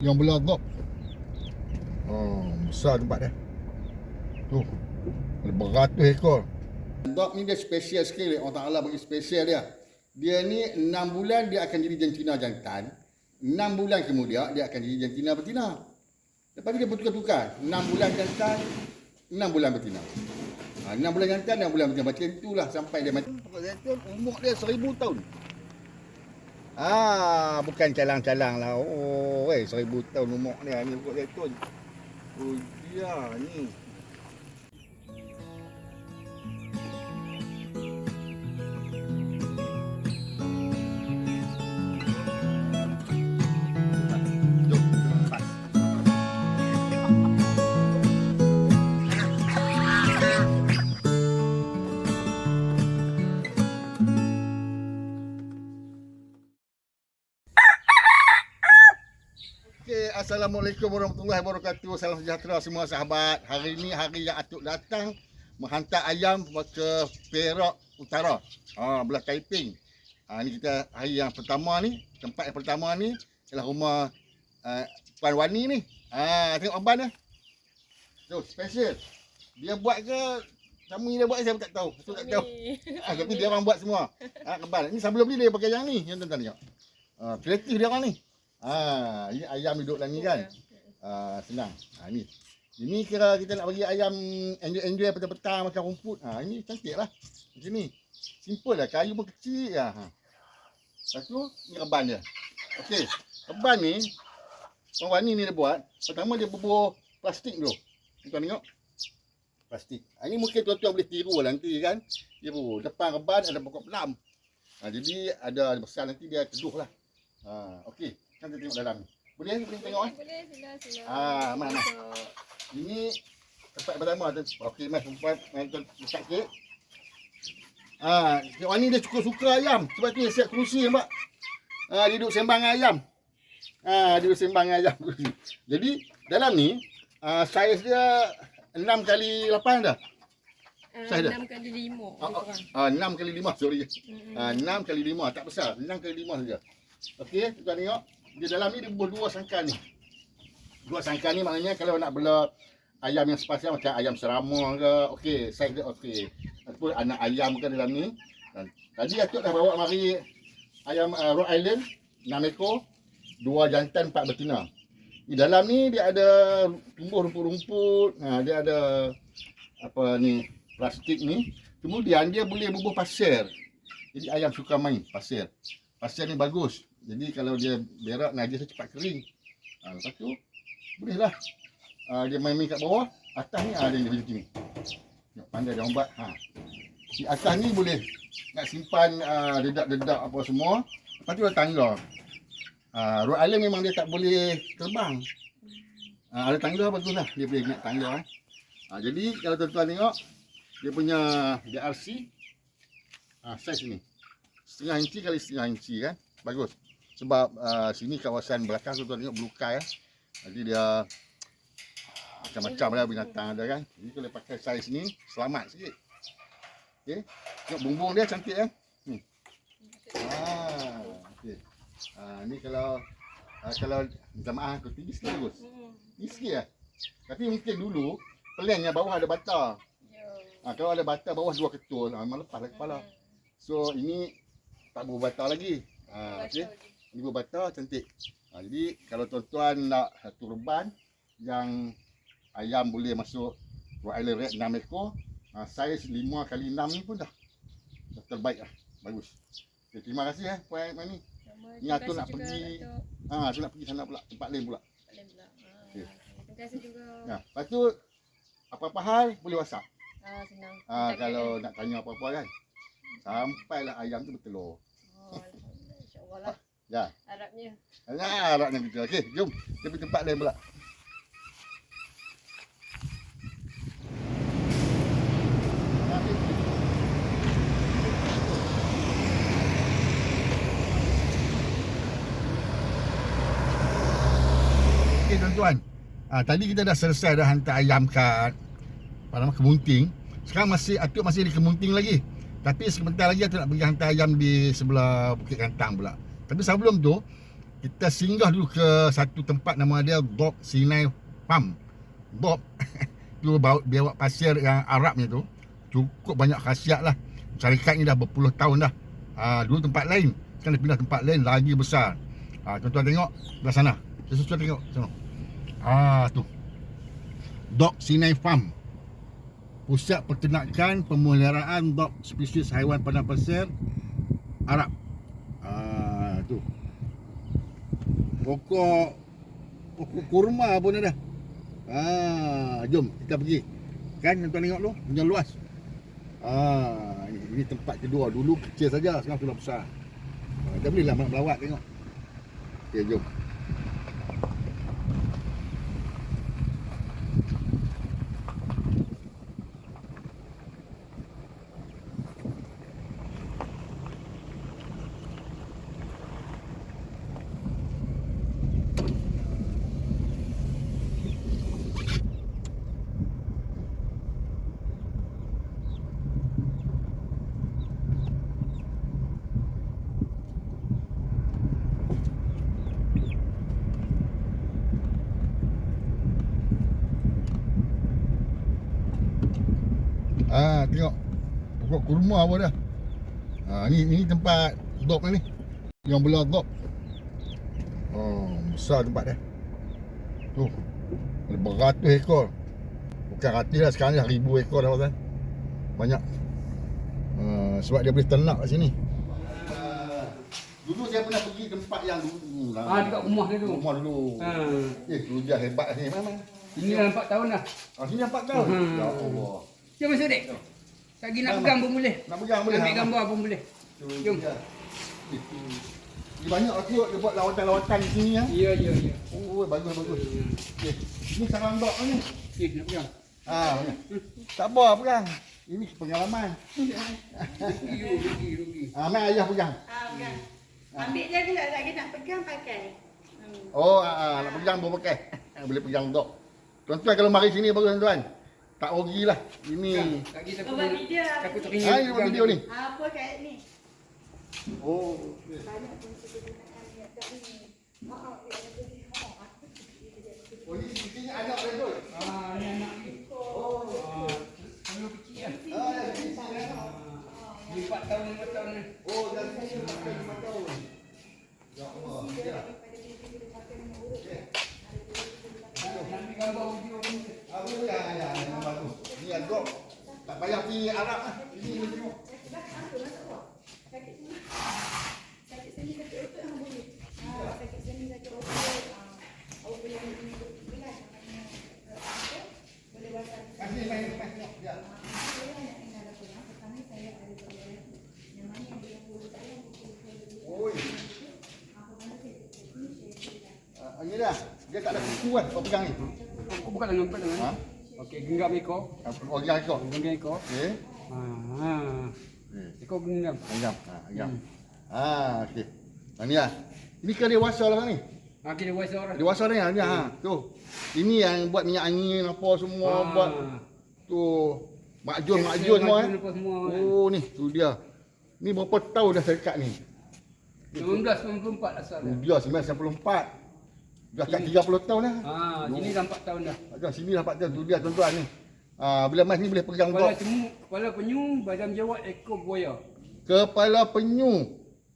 Yang belah tu. Oh, besar tempat dia. Tu. Ada beratus ekor. Dog ni dia special sikit. Allah Ta'ala bagi special dia. Dia ni 6 bulan dia akan jadi jantina jantan. 6 bulan kemudian dia akan jadi jantina betina. Lepas tu dia bertukar-tukar. 6 bulan jantan, 6 bulan betina. 6 bulan jantan, 6 bulan betina. Macam itulah sampai dia mati. Pokok zaitun umur dia 1000 tahun. Bukan calang-calang lah. Oh, 1000 tahun umur dia ni pokok zaitun. Oh, dia ni. Jom, kita lepas. Assalamualaikum warahmatullahi wabarakatuh. Salam sejahtera semua sahabat. Hari ini hari yang Atuk datang menghantar ayam ke Perak Utara. Belah Taiping. Ni kita hari yang pertama ni, tempat yang pertama ni ialah rumah Puan Wani ni. Tengok abang dia. Tu special. Dia buat ke kami dia buat saya pun tak tahu. Aku tak tahu. Tapi dia orang buat semua. Abang ni sebelum ni dia pakai yang ni. Yang tuan-tuan tengok. Kreatif dia orang ni. Ini ayam duduk dalam ni kan. Senang. Ini kira kita nak bagi ayam enjoy petang-petang makan rumput. Ini cantik lah. Macam ni. Simple lah. Kayu pun kecil lah. Lepas tu, ni reban dia. Okey. Reban ni, Puan Wani ni dia buat. Pertama dia bubur plastik dulu. Tuan tengok. Plastik. Ini mungkin tuan-tuan boleh tiru lah nanti kan. Dia bubur. Depan reban ada pokok pelam. Jadi ada besar nanti dia teduh lah. Okey. Kan kita tengok dalam ni. Boleh tengok eh? Boleh, sila. Mana? Ini tempat pertama tu. Okey, mas perempuan main tu dekat sikit. Cik Wani dia suka ayam. Sebab tu dia siap kerusi nampak. Dia duduk sembang ayam. Dia duduk sembang ayam. Jadi dalam ni saiz dia 6 kali 8 dah. Saiz dia 6 kali 5. 6 kali 5, sorry. 6 kali 5, tak besar. 6 kali 5 saja. Okey, tuan tengok. Di dalam ni dia bubuh 2 sangkar ni. 2 sangkar ni maknanya kalau nak bela ayam yang spesial macam ayam serama ke, okey, saiz dia okey. Ataupun anak ayam ke dalam ni. Tadi Atuk dah bawa mari ayam Rhode Island 6 ekor, 2 jantan 4 betina. Di dalam ni dia ada tumbuh rumput-rumput, dia ada apa ni, plastik ni. Kemudian dia boleh bubuh pasir. Jadi ayam suka main pasir. Pasir ni bagus. Jadi kalau dia berak najis dia cepat kering. Lepas tu bolehlah. Dia main-main kat bawah, atas ni ada yang macam ni. Tengok pandai dia umbat. Di atas ni boleh nak simpan dedak-dedak apa semua. Lepas tu ada tangga. Rhode Island memang dia tak boleh terbang. Ada tangga baguslah. Dia boleh naik tangga. Jadi kalau tuan-tuan tengok dia punya DRC saiz ni. 1/2 inci kali 1/2 inci kan. Bagus. Sebab sini kawasan belakang tu tuan tengok belukai Jadi dia macam-macam lah binatang ada kan. Jadi kalau pakai saiz ni selamat sikit. Okey. Tengok bumbung dia cantik kan. Okey. Ni kalau minta maaf aku tinggi sikit bagus. Tinggi sikit lah. Tapi mungkin dulu pelannya bawah ada bata. Kalau ada bata bawah 2 ketul, memang lepas lah kepala. So ini tak berbata lagi. Okey. Ini berbata cantik. Jadi kalau tuan-tuan nak satu reban yang ayam boleh masuk Rhode Island Red 6 ekor, saiz 5 kali 6 ni pun dah terbaik lah. Bagus. Okay, terima kasih Puan Mani. Ni Atuk nak pergi Atuk nak pergi sana pula, tempat lain pula. Okay. Terima kasih juga. Lepas tu apa-apa hal boleh WhatsApp. Senang. Kalau nak tanya apa-apa kan. Sampailah ayam tu bertelur. InsyaAllah lah. Ya. Harapnya. Harapnya kita. Okey, jom kita pergi tempat lain pula. Okey tuan-tuan. Tadi kita dah selesai dah hantar ayam kat Kemunting. Sekarang Atuk masih di Kemunting lagi. Tapi sebentar lagi Atuk nak pergi hantar ayam di sebelah Bukit Kantang pula. Tapi sebelum tu kita singgah dulu ke satu tempat nama dia Dok Sinai Farm. Dok tu biawak pasir yang Arabnya tu cukup banyak khasiat lah. Syarikat ni dah berpuluh tahun dah. Dulu tempat lain, sekarang dia pindah tempat lain lagi besar. Tuan-tuan tengok belah sana. Tuan-tuan tengok sana. Tu Dok Sinai Farm, pusat peternakan pemeliharaan dog spesies haiwan padang pasir Arab. Tu pokok kurma pun ada. Jom kita pergi. Kan tuan tengok tu, punya luas. Ini tempat kedua. Dulu kecil saja, sekarang sudah besar. Kita bolehlah melawat tengok. Okey, jom. Tengok pokok kurma pun dah. Ni tempat dog ni. Yang belah dog. Besar tempat dia. Tu. Ada beratus ekor. Bukan ratus dah, sekarang dah 1000 ekor dah pasal. Banyak. Sebab dia boleh ternak kat sini. Dulu saya pernah pergi tempat yang dulu lah. Dekat rumah dia tu. Rumah dulu. Tu dia hebat ni memang. Ini dah 4 tahun dah. Sini 4 tahun. Ya Allah. Jom masuk dek. Lagi nak pegang pun boleh. Nak pegang boleh. Ambil gambar pun boleh. Jom. Dia banyak aku dia buat lawatan-lawatan di sini ya. Ya. Bagus. Okey. Ini sarang dog ni. Nak pegang. Banyak. Tak apa pegang. Ini pengalaman. Rugi. Mai ayah pegang. Pegang. Ambil je bila lagi nak pegang pakai. Nak pegang boleh pakai. Boleh pegang dog. Tuan-tuan kalau mari sini bagus tuan-tuan. Tak rugilah. Ini. Lagi Buat video. takut teringin. Ini buat video ni. Apa kat ni? Okey. Banyak pun kegunaan yang kat ni. Maaf dia ada di Ini sini anak dia tu. Ni anak ni. Kalau kecil kan. Dia 4 tahun, 5 tahun ni. Dah 5 tahun. Ya Allah. Nak ambil gambar video pun boleh. Ya, bagus. Ni dog. Tak payah pergi Arab lah. Ini tengok. sakit sini sakit otot hang boleh. Sakit sini sakit otot. Awak boleh ambil ini belah boleh wasan. Kasih main tengok. Ya. Saya nak ingat apa yang pertama saya ada yang mana yang dia boleh saya Oi. Ini dah. Dia tak ada kuku kan kau pegang ni. Kau buka tangan. Okey, genggam ekor. Pegang ekor. Genggam ekor. Okey. Ekor genggam. Genggam. Okey. Ni lah. Ini kan dewasa lah ni. Kita dewasa orang. Dewasa ni lah. Tu. Ini yang buat minyak angin apa semua buat. Tu. Makjun semua ni. Tu dia. Ni berapa tahun dah syarikat ni? 1994 asal. Dia 1994. Dah kat 30 tahun dah. Sini dah 4 tahun dah. Sini dah 4 tahun. Tu dia tuan-tuan ni. Bila mas ni boleh pegang dog. Kepala penyu, badan jawat, ekor buaya. Kepala penyu,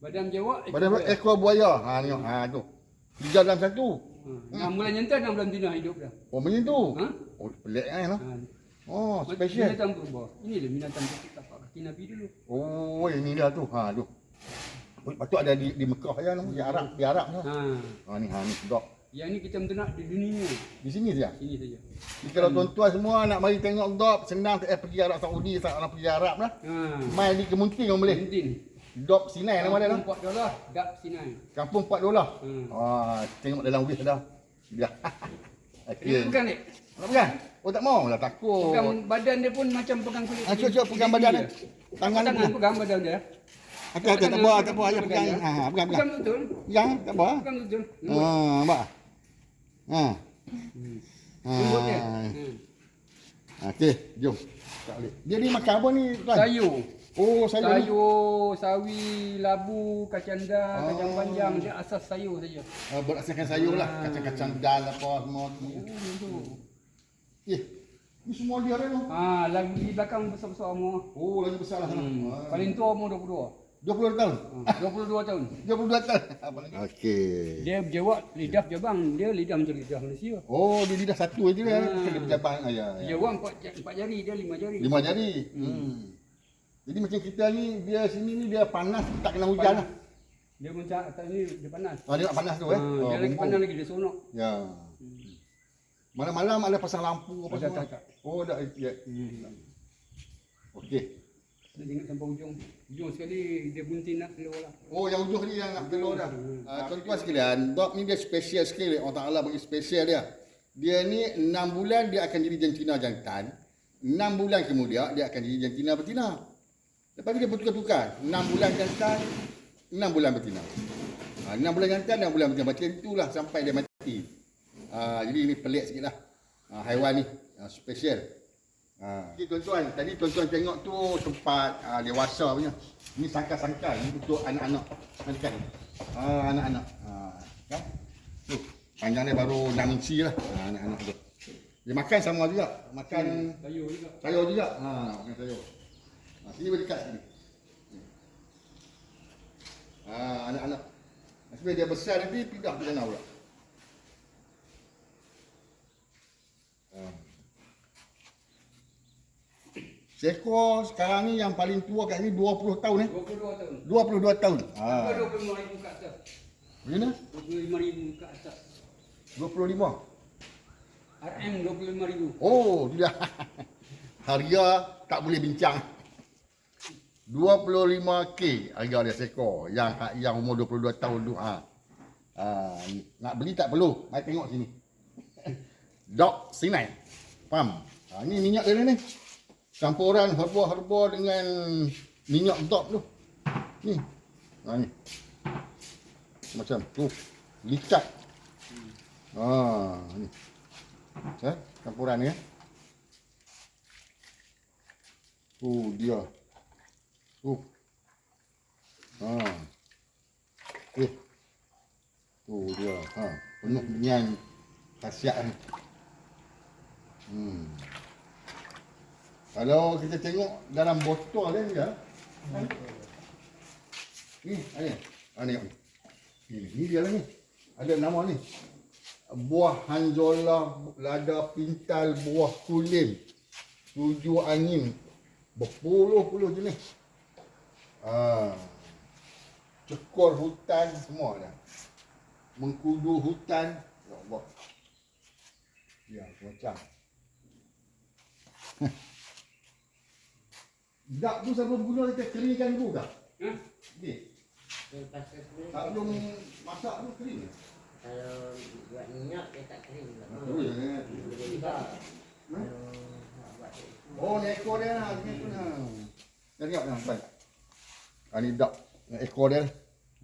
Badan jawat, ekor buaya. Tengok. Tu. 3 dalam 1. 6 bulan nyentan, 6 bulan tina hidup dah. Macam tu. Ha? Pelik kan. Special. Binatang purba. Ini dia binatang tapak kaki Nabi dulu. Ini dia tu. Tu. Patut ada di Mekah ya, di Arab tu. Ni dog. Yang ni kita menternak di dunia. Di sini saja. Sini saja. Jadi kalau tuan-tuan semua nak mari tengok dog, senang tak payah pergi Arab Saudi, tak nak pergi Arab lah. Mai di Kemunting orang boleh. Kemunting. Dog Sinai nama dia tu. $4. Dap Sinai. Kampung $4. Tengok dalam wis dah. Dia. Dia pegang ni. Nak pegang? Tak mau lah, takut. Pegang badan dia pun macam pegang kulit. Cuba pegang badan dia. Tangan pegang badan dia. Tak apa, ayah pegang. Pegang. Pegang betul. Pegang, tak apa. Pegang betul. Nampak? Lembut dia. Okey, jom. Tak boleh. Dia ni makan apa ni tuan? Sayur. Oh, sayur ni. Sayur, sawi, labu, kacang dal, kacang panjang, dia asas sayur saja. Berasaskan sayur lah. Kacang-kacang dal apa semua. Ni semua dia tu. Lagi di belakang besar-besar semua. Oh, lagi besar lah sana. Paling tua umur 20 tahun. 22 tahun. 22 tahun. Okey. Dia jawab lidah jabang, dia lidah macam lidah manusia. Oh, dia lidah satu aja lah. Dia berjabang. Dia orang 4 jari, dia 5 jari. 5 jari. Jadi macam kita ni, dia sini ni dia panas, tak kena hujan lah. Dia macam atas ni dia panas. Dia nak panas tu Dia lagi bumbung. panas lagi, dia seronok. Ya. Malam-malam ada pasang lampu apa Tak, semua. tak. Oh, dah. Ya. Okey. Dia tengok sampai ujung. Ujung sekali dia bunting nak keluar lah. Oh, yang ujung ni yang nak keluar dah. Tuan-tuan sekalian, dog ni dia special sekali. Allah Ta'ala bagi special dia. Dia ni 6 bulan dia akan jadi jantina jantan. 6 bulan kemudian dia akan jadi jantina betina. Lepas tu dia bertukar-tukar. 6 bulan jantan, 6 bulan betina. 6 bulan jantan, 6 bulan betina. Macam itulah sampai dia mati. Jadi ini pelik sikit lah. Haiwan ni special. Okay, tuan-tuan, tadi tuan-tuan tengok tu tempat dewasa punya. Ni sangkar-sangkar, ni untuk anak-anak. Kan? Anak-anak. Kan? Tu, panjang dia baru 6 inci lah. Anak-anak tu. Dia makan sama juga. Makan Sayur juga. sayur juga. Makan sayur. Sini boleh dekat sini. Anak-anak. Sebab dia besar nanti pindah ke sana pula. Seekor sekarang ni yang paling tua kat ni 20 tahun 22 tahun. 22 tahun. Bukan 25,000 ke atas. Macam mana? 25,000 ke atas. 25. RM 25,000. Oh, dia. Harga tak boleh bincang. 25k harga dia seekor yang umur 22 tahun tu. Nak beli tak perlu. Mai tengok sini. Dog Sinai. Faham? Ni minyak dia ni. Campuran herba-herba dengan minyak dog tu. Ni. Ni. Macam tu. Licat. Ni. Campuran ni. Dia. Dia. Penuh dengan khasiat ni. Kalau kita tengok dalam botol dia. Ni, ni. Ni dia lah ni. Ada nama ni. Buah hanzola, lada pintal, buah kulim, tujuh angin. Berpuluh-puluh jenis. Cekor hutan semua dah. Mengkudu hutan. Ya Allah. Ya, macam. Dak tu sebelum guna kita keringkan dulu tak? Ni. Sebelum masak tu kering. Kalau buat minyak dia tak kering. Oh, ni ekor dia lah. Tengok nampak. Ni dak. Ekor dia.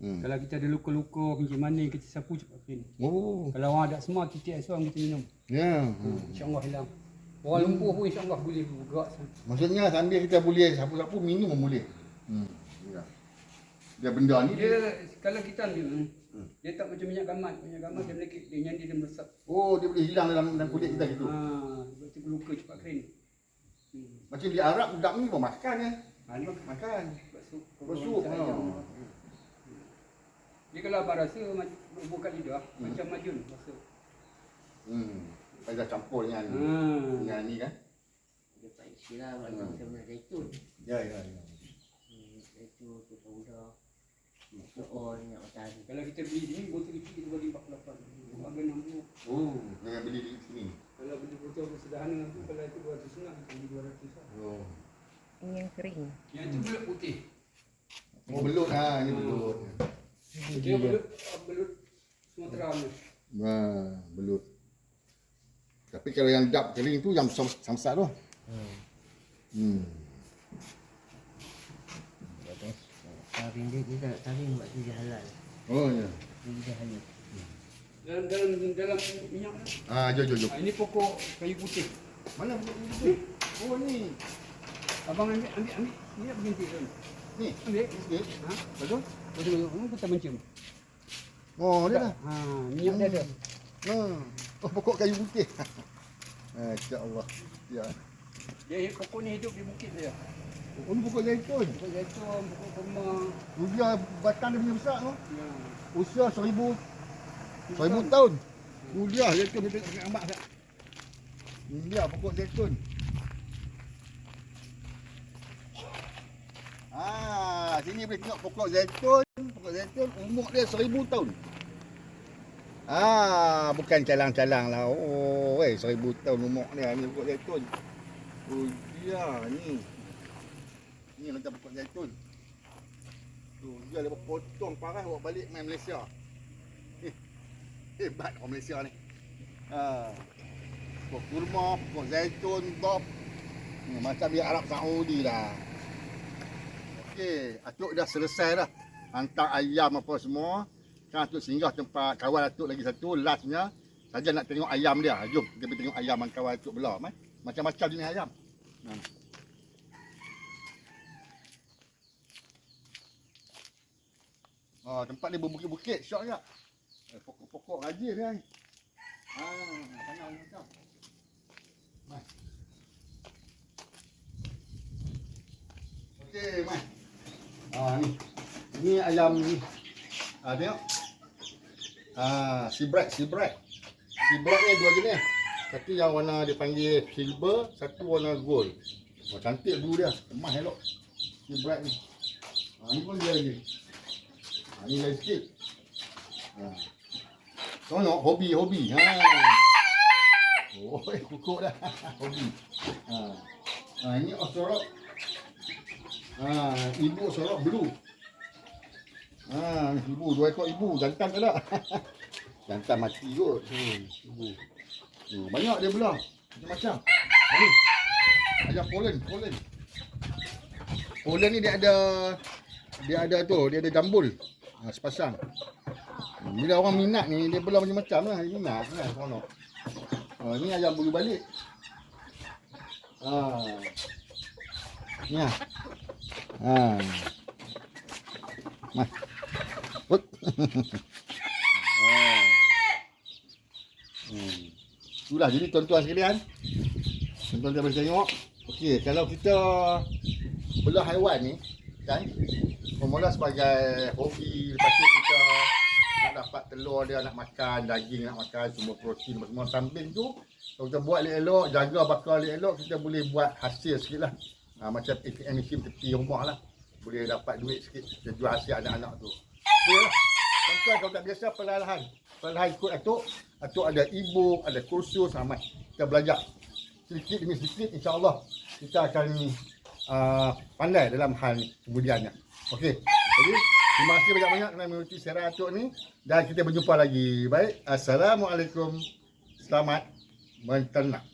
Kalau kita ada luka-luka kencing manis, kita sapu cepat kering. Oh. Kalau orang ada asma, titik asam kita minum. Ya. InsyaAllah hilang. Orang lumpuh pun insyaAllah boleh bergerak. Maksudnya sambil kita boleh sapu-sapu minum pun boleh. Ya. Dia benda ni Kalau kita ambil, dia tak macam minyak gamat. Minyak gamat dia melekit, dia nyandi dia meresap. oh, dia boleh hilang dalam kulit kita gitu. Berarti luka cepat kering. Macam di Arab budak ni pun makan ya. Ni Makan. Bersup. Dia kalau abang rasa buka lidah, macam majun rasa. Dah campur dengan ni kan. Dia tak istilah macam minyak zaitun. Ya. Zaitun tu sauda. Soal minyak matahari. Kalau kita beli ni, botol kecil kita bagi 48. Harga 60. Oh, jangan beli di sini. Kalau beli botol sederhana tu, kalau itu 200 nak, kita beli 200 lah. Oh. Ini yang kering. Yang itu belut putih. Oh, belut ni belut. Dia belut Sumatera ni. Belut. Tapi kalau yang dap kering tu yang besar tu. Taring dia tak nak taring buat tu dia halal. Oh ya. Dia halal. Dalam minyak lah. Jom. Ini pokok kayu putih. Mana belut ni? Oh ni. Abang ambil. Ni nak berhenti tu. Ni. Ambil. Sikit. Ha, betul? Betul. Kamu kita mencium. Oh, dia dah. Ha, minyak dia ada. Oh, pokok kayu putih. Masya-Allah. Ya. Dia pokok ni hidup di bukit dia. Oh, ni pokok zaitun. Pokok zaitun, pokok kurma. Dia batang dia punya besar tu. Ya. Usia 1000 tahun. Dia zaitun dia tengok gambar tak? Ni dia pokok zaitun. Sini boleh tengok pokok zaitun. Pokok zaitun umur dia 1000 tahun. Bukan calang-calang lah. Oh, 1000 tahun umur dia ni pokok zaitun. Oh, dia ni. Ni macam pokok zaitun. Tu dia lepas potong parah bawa balik main Malaysia. Hebat orang Malaysia ni. Pokok kurma, pokok zaitun, top. Macam dia Arab Saudi dah. Okey, Atuk dah selesai dah. Hantar ayam apa semua. Kan Atuk singgah tempat kawan Atuk lagi satu, lastnya. Saja nak tengok ayam dia. Jom kita pergi tengok ayam yang kawan Atuk belah. Macam-macam jenis ayam. Tempat dia berbukit-bukit, syok tak? Pokok-pokok rajin kan. Tanah macam. Okey, mai. Ni. Ni ayam ni. Tengok. Seabright. Seabright ni dua jenis. Satu yang warna dia panggil silver, satu warna gold. Cantik blue dia. Emas elok. Seabright ni. Ni pun dia lagi. Ni lain sikit. Tengok hobi. Oh, kukuk dah. Hobi. Ini osorok. Ibu osorok blue. Ibu, 2 ekor ibu. Jantan tak ada. Jantan mati kot. Ibu. Banyak dia belah. Macam-macam. Ni. Ayam Poland. Poland ni dia ada jambul. Sepasang. Bila orang minat ni, dia belah macam-macam lah. Dia minat kan, seronok. Ni ayam bulu balik. Ni lah. Mas. Put. Itulah, jadi tuan-tuan sekalian. Tuan-tuan boleh tengok. Okey, kalau kita belah haiwan ni, kan? Mula sebagai hobi, lepas tu kita nak dapat telur dia, nak makan daging, nak makan semua protein semua. Samping tu, kalau kita buat elok-elok, jaga bakar elok-elok, kita boleh buat hasil sikit lah. Macam ATM machine tepi rumah lah. Boleh dapat duit sikit, kita jual hasil anak-anak tu. Okey lah. Tuan-tuan kalau tak biasa perlahan ikut Atuk ada e-book, ada kursus, kita belajar sedikit demi sedikit, insya-Allah kita akan pandai dalam hal ni kemudiannya. Okey. Jadi terima kasih banyak-banyak kerana mengikuti siaran Atuk ni dan kita berjumpa lagi. Baik, assalamualaikum. Selamat menternak.